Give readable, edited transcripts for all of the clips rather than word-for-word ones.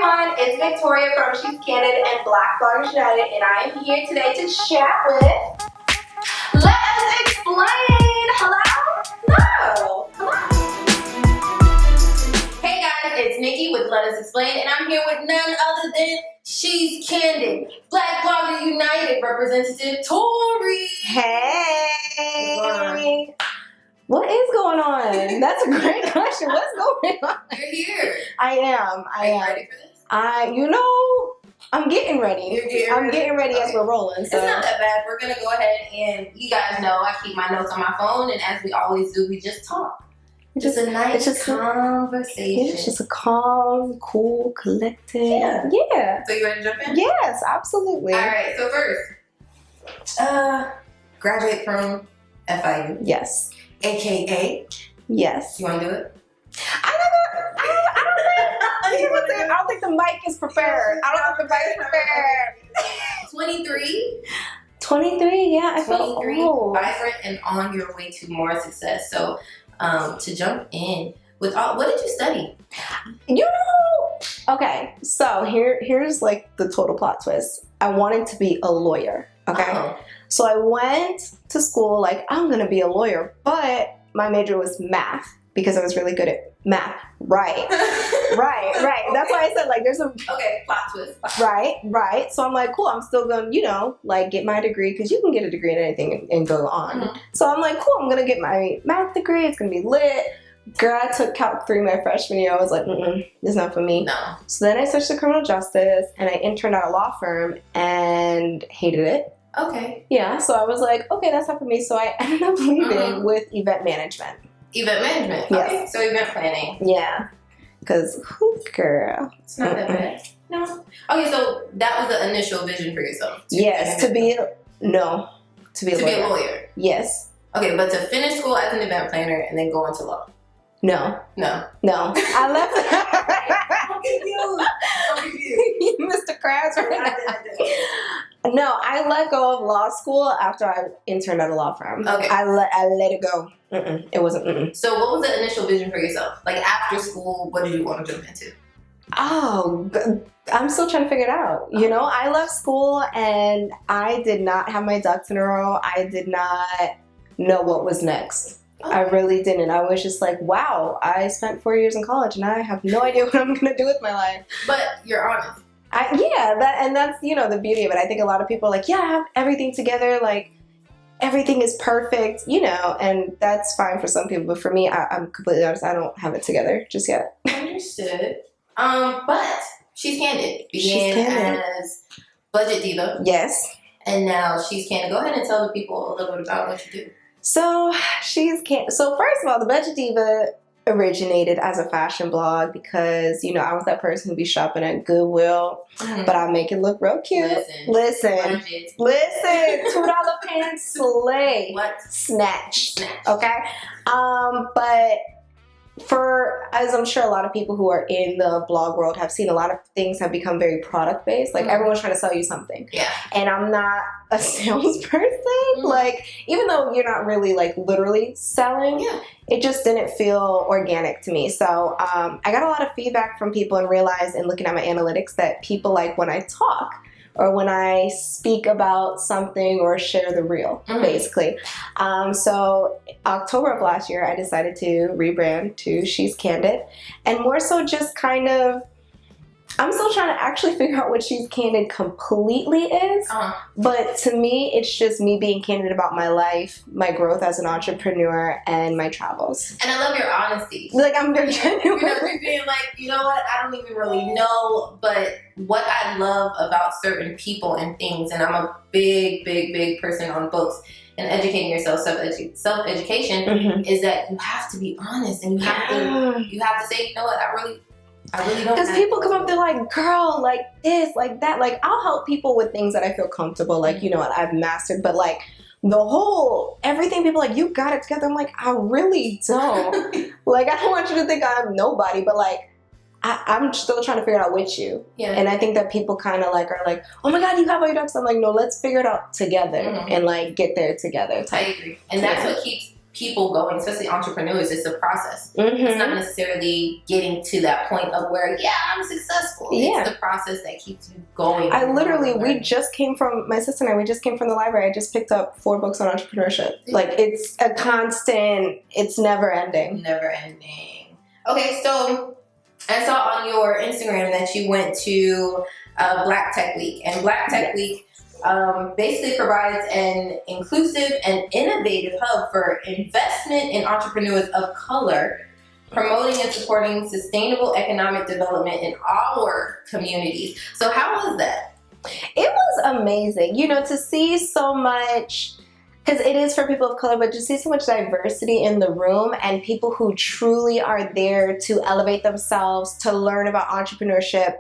everyone, it's Victoria from ShesCandid and Black Bloggers United, and I am here today to chat with Let Us Explain. Hello? Hey guys, it's Nikki with Let Us Explain, and I'm here with none other than ShesCandid, Black Bloggers United representative TORI. Hey. What is going on? That's a great question. What's going on? You're here. I am. Are you ready for this? I'm getting ready. I'm getting ready as we're rolling. So. It's not that bad. We're going to go ahead and you guys know I keep my notes on my phone, and as we always do, we just talk. Just a nice conversation. It's just a calm, cool, collective. Yeah. So you ready to jump in? Yes, absolutely. All right. So first, graduate from FIU. Yes. AKA. Yes. You want to do it? I don't think the mic is prepared. I don't think the mic is prepared. 23. 23, yeah. I feel 23, old. vibrant and on your way to more success. So, to jump in with all, what did you study? Okay, so here's like the total plot twist. I wanted to be a lawyer, okay? Oh. So I went to school like, I'm gonna be a lawyer, but my major was math because I was really good at math. Right. Right. That's why I said like there's a... Okay, plot twist. Right. So I'm like, cool, I'm still gonna, like get my degree because you can get a degree in anything and go on. Mm-hmm. So I'm like, cool, I'm gonna get my math degree. It's gonna be lit. Girl, I took Calc 3 my freshman year. I was like, it's not for me. No. So then I switched to criminal justice and I interned at a law firm and hated it. Okay. Yeah, so I was like, okay, that's not for me. So I ended up leaving with event management. Event management. Yes. Okay, so event planning. Yeah, because girl. It's not that bad. No. Okay, so that was the initial vision for yourself. Yes, to be a lawyer. Yes. Okay, but to finish school as an event planner and then go into law. No. I left. I'm confused. Mr. Krabs right now. No, I let go of law school after I interned at a law firm. Okay. I let it go. It wasn't. So what was the initial vision for yourself? Like after school, what did you want to jump into? Oh, I'm still trying to figure it out. You know, I left school and I did not have my ducks in a row. I did not know what was next. I really didn't. I was just like, wow, I spent 4 years in college and I have no idea what I'm going to do with my life. But you're honest. That's, the beauty of it. I think a lot of people are like, yeah, I have everything together. Like, everything is perfect, and that's fine for some people. But for me, I'm completely honest. I don't have it together just yet. Understood. But ShesCandid began as Budget Diva. Yes. And now ShesCandid. Go ahead and tell the people a little bit about what you do. So So first of all, the Budget Diva originated as a fashion blog because, I was that person who'd be shopping at Goodwill, but I make it look real cute. Listen. $2 pants, slay. What? Snatch. Okay? But as I'm sure a lot of people who are in the blog world have seen, a lot of things have become very product based. Like everyone's trying to sell you something. Yeah. And I'm not a salesperson. Like, even though you're not really like literally selling, it just didn't feel organic to me. So I got a lot of feedback from people and realized in looking at my analytics that people like when I talk or when I speak about something or share the real, basically. So October of last year, I decided to rebrand to ShesCandid, and more so just kind of, I'm still trying to actually figure out what ShesCandid completely is, but to me, it's just me being candid about my life, my growth as an entrepreneur, and my travels. I love your honesty. Like, I'm very genuine. You're being like, you know what, I don't even really know, but what I love about certain people and things, and I'm a big person on books and educating yourself, self-education, is that you have to be honest, and you have to say, you know what, I really don't. Because people come up, they're like, girl, like this, like that. Like, I'll help people with things that I feel comfortable, like, what I've mastered. But like everything, people like, you got it together. I'm like, I really don't. Like, I don't want you to think I'm nobody, but like, I'm still trying to figure it out with you. Yeah. And I think that people kind of like are like, oh my God, you have all your ducks. I'm like, no, let's figure it out together and like get there together. I agree. And that's what keeps people going, especially entrepreneurs, it's a process. It's not necessarily getting to that point of where, I'm successful. It's the process that keeps you going. My sister and I, we just came from the library. I just picked up 4 books on entrepreneurship. Like, it's a constant, it's never ending. Never ending. Okay, so I saw on your Instagram that you went to Black Tech Week. And Black Tech Week basically provides an inclusive and innovative hub for investment in entrepreneurs of color, promoting and supporting sustainable economic development in our communities. So how was that? It was amazing, you know, to see so much, because it is for people of color, but to see so much diversity in the room and people who truly are there to elevate themselves, to learn about entrepreneurship.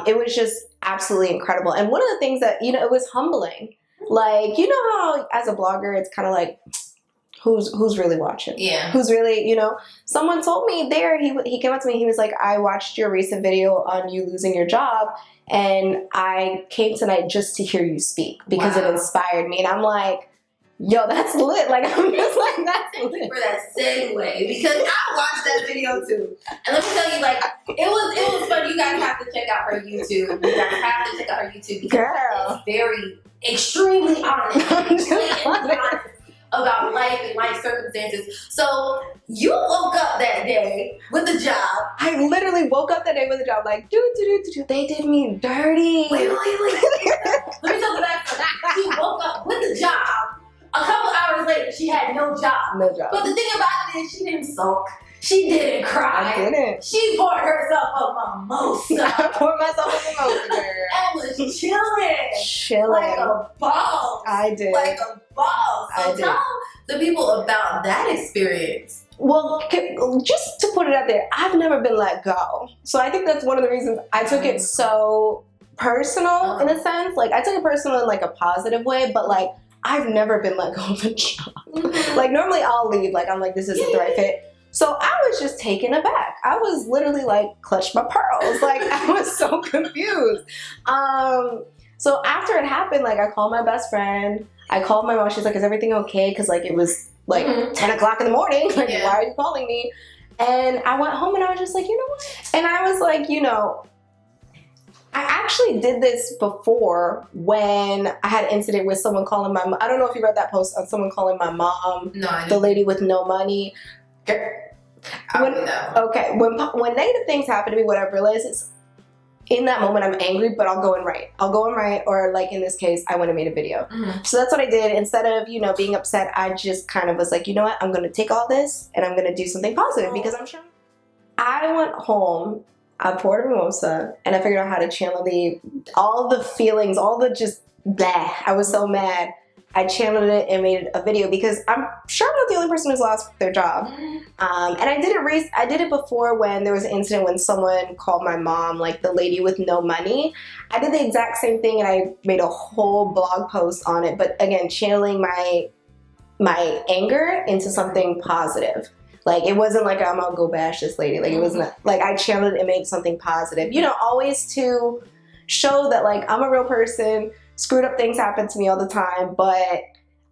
It was just absolutely incredible. And one of the things that, you know, it was humbling. Like, you know how as a blogger, it's kind of like, who's really watching? Yeah. Who's really, you know, someone told me there, he came up to me, he was like, I watched your recent video on you losing your job, and I came tonight just to hear you speak because it inspired me. And I'm like, yo, that's lit. Like, I'm just like, that's lit. Thank you for that segue, because I watched that video too. And let me tell you, like, it was fun. You guys have to check out her YouTube. You guys have to check out her YouTube because it's very, extremely honest, honest about life and life circumstances. So you woke up that day with a job. I literally woke up that day with a job, like, they did me dirty. Wait. Let me tell you that. She woke up with a job. A couple hours later, she had no job. No job. But the thing about it is, she didn't sulk. She didn't cry. I didn't. She poured herself a mimosa. I poured myself a mimosa, girl. And was chilling. Like a boss. I did. Like a boss. So tell the people about that experience. Well, just to put it out there, I've never been let go. So I think that's one of the reasons I took it so personal in a sense. Like, I took it personal in like a positive way, but like, I've never been let go of a job. Like, normally I'll leave. Like, I'm like, this isn't the right fit. So I was just taken aback. I was literally like, clutched my pearls. Like, I was so confused. So after it happened, like, I called my best friend. I called my mom. She's like, is everything okay? Because like, it was like 10 o'clock in the morning. Like, why are you calling me? And I went home and I was just like, you know what? And I was like, you know, I actually did this before when I had an incident with someone calling my mom. I don't know if you read that post on someone calling my mom, the lady with no money. Okay, when negative things happen to me, what I've realized is in that moment I'm angry, but I'll go and write. Or like in this case, I went and made a video. So that's what I did. Instead of, you know, being upset, I just kind of was like, you know what? I'm going to take all this and I'm going to do something positive because I'm sure. I went home. I poured a mimosa and I figured out how to channel all the feelings, all the just blah. I was so mad. I channeled it and made a video because I'm sure I'm not the only person who's lost their job. And I did it before when there was an incident when someone called my mom, like the lady with no money. I did the exact same thing and I made a whole blog post on it. But again, channeling my anger into something positive. Like, it wasn't like I'm gonna go bash this lady. Like, it wasn't like I channeled it and made something positive. You know, always to show that like I'm a real person. Screwed up things happen to me all the time, but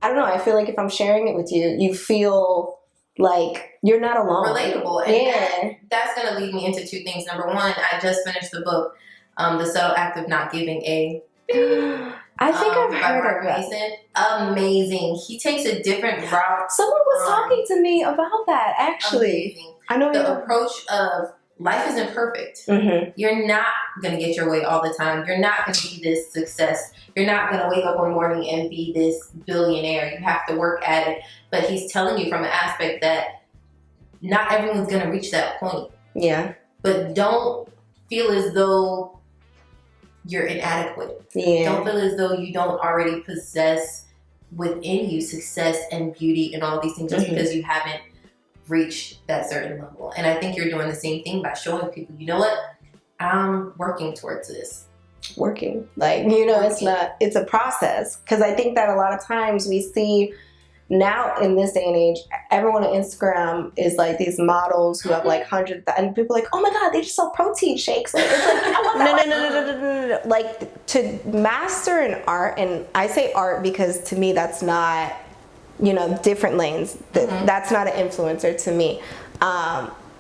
I don't know. I feel like if I'm sharing it with you, you feel like you're not alone. Relatable. And that's gonna lead me into 2 things. Number 1, I just finished the book, The Subtle Act of Not Giving a I think I've heard of it. Amazing. He takes a different route. Someone was talking to me about that, actually. Amazing. I know the approach of life isn't perfect. You're not going to get your way all the time. You're not going to be this success. You're not going to wake up one morning and be this billionaire. You have to work at it. But he's telling you from an aspect that not everyone's going to reach that point. Yeah. But don't feel as though you're inadequate. Yeah. Don't feel as though you don't already possess within you success and beauty and all these things just because you haven't reached that certain level. And I think you're doing the same thing by showing people, you know what? I'm working towards this. Working. Like, you know, it's a process. Because I think that a lot of times we see now in this day and age, everyone on Instagram is like these models who have like hundreds, and people are like, oh my God, they just sell protein shakes. Like, it's like, I want that. No. Like, to master an art, and I say art because to me that's not different lanes. That's not an influencer to me.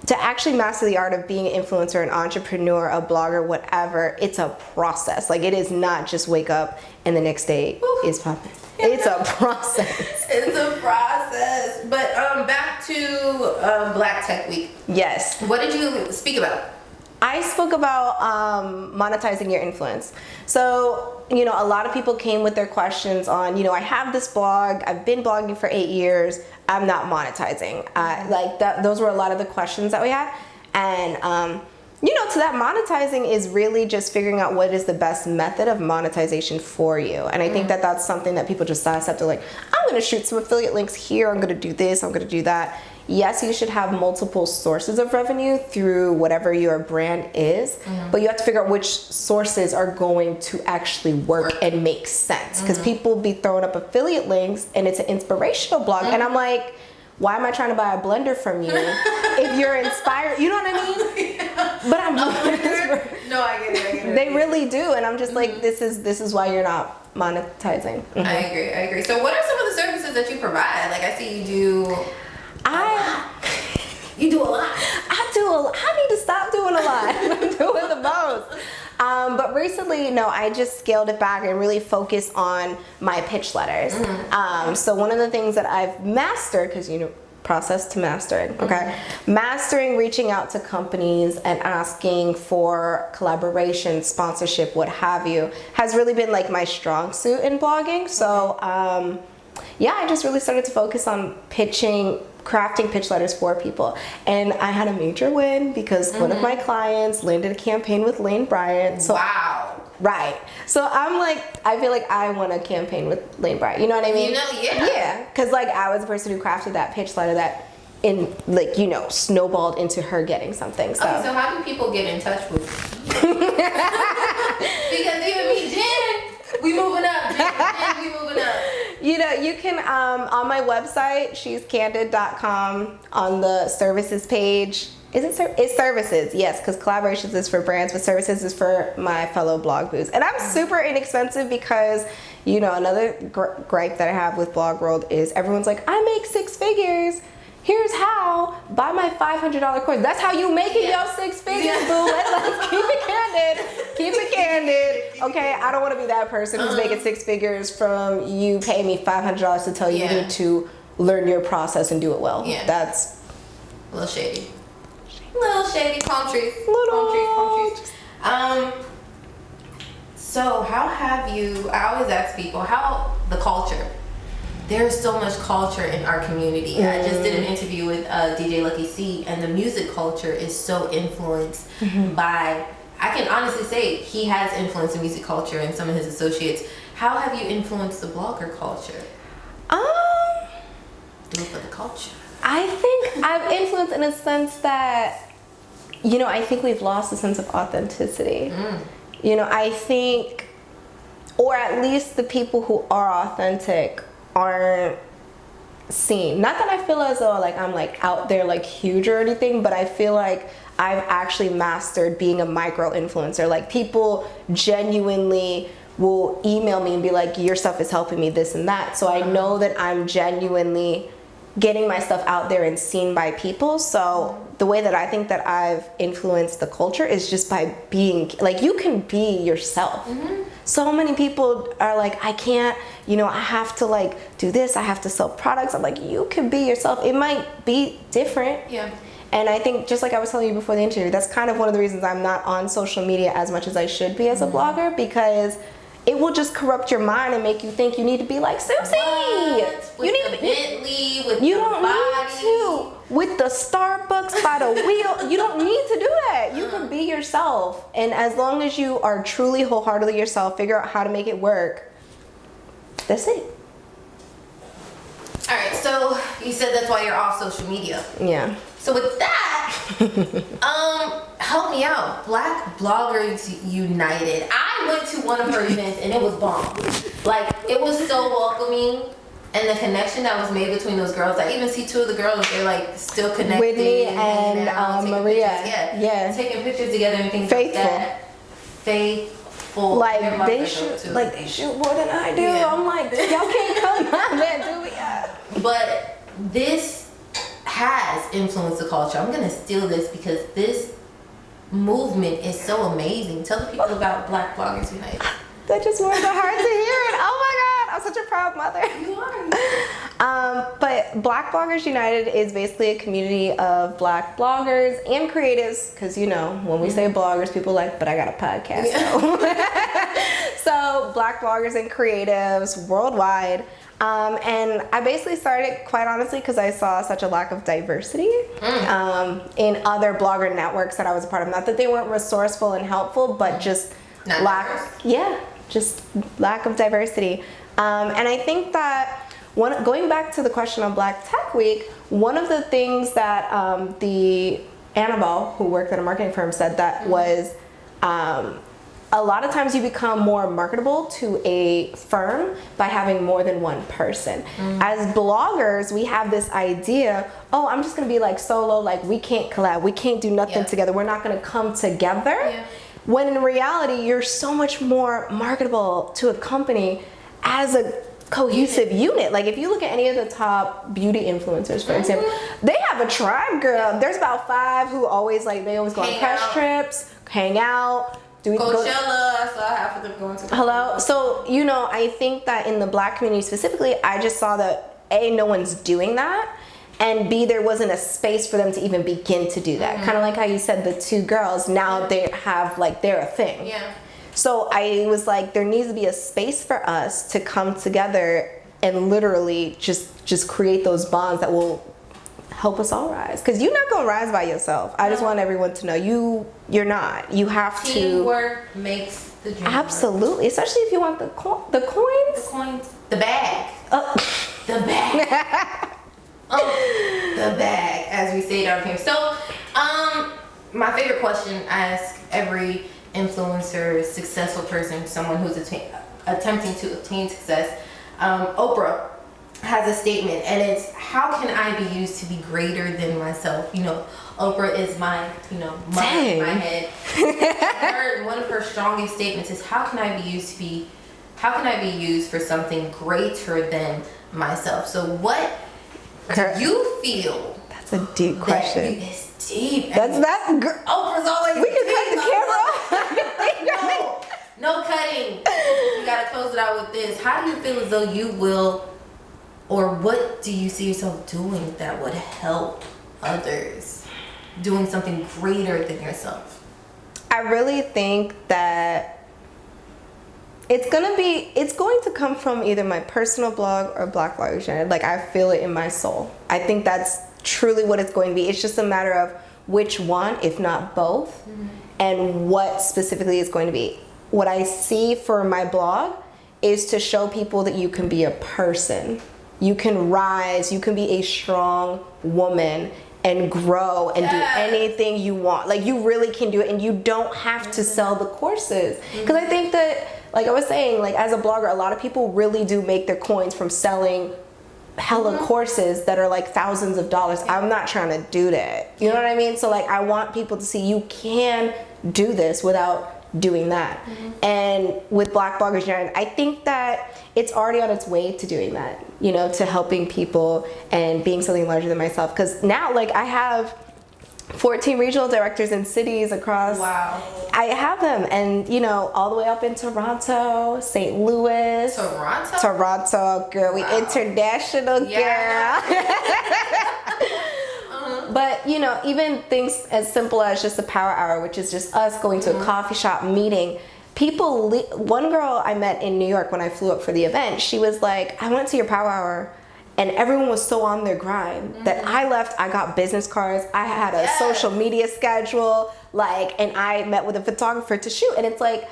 To actually master the art of being an influencer, an entrepreneur, a blogger, whatever, it's a process. Like, it is not just wake up and the next day is popping. It's a process. It's a process. But back to Black Tech Week. Yes. What did you speak about? I spoke about monetizing your influence. So, a lot of people came with their questions on, I have this blog, I've been blogging for 8 years, I'm not monetizing. Those were a lot of the questions that we had. And, to that, monetizing is really just figuring out what is the best method of monetization for you. And I think that that's something that people just sidestep. They're like, I'm going to shoot some affiliate links here, I'm going to do this, I'm going to do that. Yes, you should have multiple sources of revenue through whatever your brand is, but you have to figure out which sources are going to actually work and make sense. Because people be throwing up affiliate links and it's an inspirational blog. And I'm like, why am I trying to buy a blender from you if you're inspired? You know what I mean? But I'm doing this. No, I get it. They really do. And I'm just like, this is why you're not monetizing. I agree. So what are some of the services that you provide? Like, I see you do... You do a lot. I need to stop doing a lot. I'm doing the most. But recently, I just scaled it back and really focused on my pitch letters. So one of the things that I've mastered, because process to mastering, okay? Mastering reaching out to companies and asking for collaboration, sponsorship, what have you, has really been like my strong suit in blogging. So I just really started to focus on crafting pitch letters for people. And I had a major win because one of my clients landed a campaign with Lane Bryant. So, wow. Right. So I'm like, I feel like I want a campaign with Lane Bryant. You know what I mean? Yeah. Because I was the person who crafted that pitch letter that snowballed into her getting something. So, okay, so how do people get in touch with you? Because even me, Jen, we moving up. Jen, we moving up. You can, on my website, ShesCandid.com, on the services page. It's services, yes, because collaborations is for brands, but services is for my fellow blog boos. And I'm super inexpensive because, another gripe that I have with Blog World is everyone's like, I make 6 figures. Here's how. Buy my $500 course. That's how you make it, your 6 figures, boo. Let's keep it candid. Keep it candid. Okay, I don't want to be that person who's making 6 figures from you paying me $500 to tell you you need to learn your process and do it well. Yeah. That's a little shady. Palm trees. Palm trees. So how have you, I always ask people, how the culture, there's so much culture in our community. I just did an interview with DJ Lucky C, and the music culture is so influenced by, I can honestly say he has influenced the music culture and some of his associates. How have you influenced the blogger culture? Do it for the culture. I think I've influenced in a sense that, I think we've lost a sense of authenticity. I think, or at least the people who are authentic aren't seen. Not that I feel as though I'm out there huge or anything, but I feel like I've actually mastered being a micro influencer. People genuinely will email me and be like, your stuff is helping me this and that. So I know that I'm genuinely getting my stuff out there and seen by people. So the way that I think that I've influenced the culture is just by being, you can be yourself. So many people are like, I can't, I have to do this, I have to sell products. I'm like, you can be yourself. It might be different. Yeah. And I think, just like I was telling you before the interview, that's kind of one of the reasons I'm not on social media as much as I should be as a blogger, because it will just corrupt your mind and make you think you need to be like Susie. You need the Bentley, with you the don't body. need to with the Starbucks by the wheel. You don't need to do that. You can be yourself, and as long as you are truly wholeheartedly yourself, figure out how to make it work. That's it. All right. So you said that's why you're off social media. Yeah. So with that, help me out. Black Bloggers United. I went to one of her events and it was bomb. It was so welcoming, and the connection that was made between those girls. I even see 2 of the girls, they're still connected. Whitney and Maria. Yeah. Taking pictures together and things like that. Faithful. full. Like they shoot more than I do. Yeah. I'm like, y'all can't come out there, do we? But this has influenced the culture. I'm gonna steal this because this movement is so amazing. Tell the people about Black Bloggers United. That just warmed my heart to hear it. Oh my God, I'm such a proud mother. You are. But Black Bloggers United is basically a community of Black bloggers and creatives, because you know, when we say bloggers, people are like, but I got a podcast. Yeah. So Black bloggers and creatives worldwide. And I basically started, quite honestly, because I saw such a lack of diversity in other blogger networks that I was a part of. Not that they weren't resourceful and helpful, but just just lack of diversity. And I think that going back to the question on Black Tech Week, one of the things that the Annabelle, who worked at a marketing firm, said that was a lot of times you become more marketable to a firm by having more than one person. As bloggers, we have this idea, oh, I'm just gonna be like solo, like we can't collab, we can't do nothing together, we're not gonna come together. When in reality, you're so much more marketable to a company as a cohesive unit. Like if you look at any of the top beauty influencers, for example, they have a tribe, girl. There's about 5 who always they always go on press trips, hang out. Coachella, I saw half of them going to Coachella. Hello. So, you know, I think that in the Black community specifically, I just saw that A, no one's doing that, and B, there wasn't a space for them to even begin to do that. Kind of like how you said the 2 girls, now they have they're a thing. Yeah. So I was like, there needs to be a space for us to come together and literally just create those bonds that will help us all rise. Because you're not going to rise by yourself. I just want everyone to know you're not. You have to. Teamwork makes the dream Absolutely. work. Especially if you want the coins. The coins. The bag. The bag. The bag, as we say down here. So, my favorite question I ask every influencer, successful person, someone who's attempting to obtain success, Oprah has a statement, and it's, how can I be used to be greater than myself? You know, Oprah is my, mother in my head. One of her strongest statements is, how can I be used for something greater than myself? So what do you feel? That's a deep question. It's deep. Oprah's always. We can cut the camera off. No cutting. You gotta close it out with this. How do you feel as though you will, or what do you see yourself doing that would help others? Doing something greater than yourself? I really think that it's going to come from either my personal blog or Black Bloggers United. Like, I feel it in my soul. I think that's truly what it's going to be. It's just a matter of which one, if not both, and what specifically is going to be. What I see for my blog is to show people that you can be a person. You can rise, you can be a strong woman and grow and do anything you want. Like, you really can do it, and you don't have to sell the courses. Because I think that, like I was saying, like, as a blogger, a lot of people really do make their coins from selling hella courses that are like thousands of dollars. I'm not trying to do that. You know what I mean? So, like, I want people to see you can do this without doing that. And with Black Bloggers United, I think that it's already on its way to doing that, to helping people and being something larger than myself. Because now, like, I have 14 regional directors in cities across. Wow. I have them, and all the way up in Toronto, St. Louis. Toronto, girl. We international, girl. But, even things as simple as just a power hour, which is just us going to a coffee shop meeting. One girl I met in New York when I flew up for the event, she was like, I went to your power hour, and everyone was so on their grind that I left, I got business cards, I had a social media schedule, and I met with a photographer to shoot. And it's like,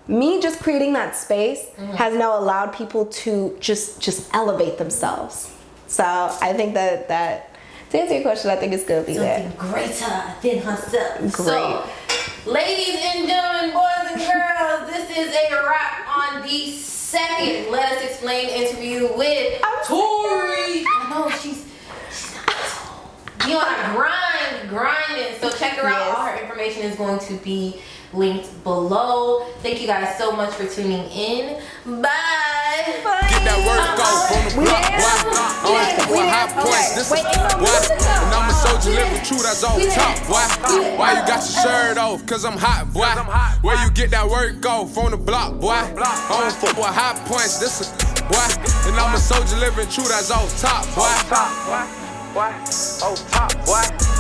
me just creating that space has now allowed people to just elevate themselves. So I think that to answer your question, I think it's going to be something greater than herself. Great. So, ladies and gentlemen, boys and girls, this is a wrap on the second Let Us Explain interview with TORI. I know she's not grinding. So check her out. All her information is going to be linked below. Thank you guys so much for tuning in. Bye. Get that work off on the block, boy. On high points, this is boy. And I'm a soldier living true, that's on top, boy. Why you got your shirt off? Cause I'm hot, boy. Where you get that work off on the block, boy. On football high points, this is boy. And I'm a soldier living true, that's on top, boy. Oh top, boy.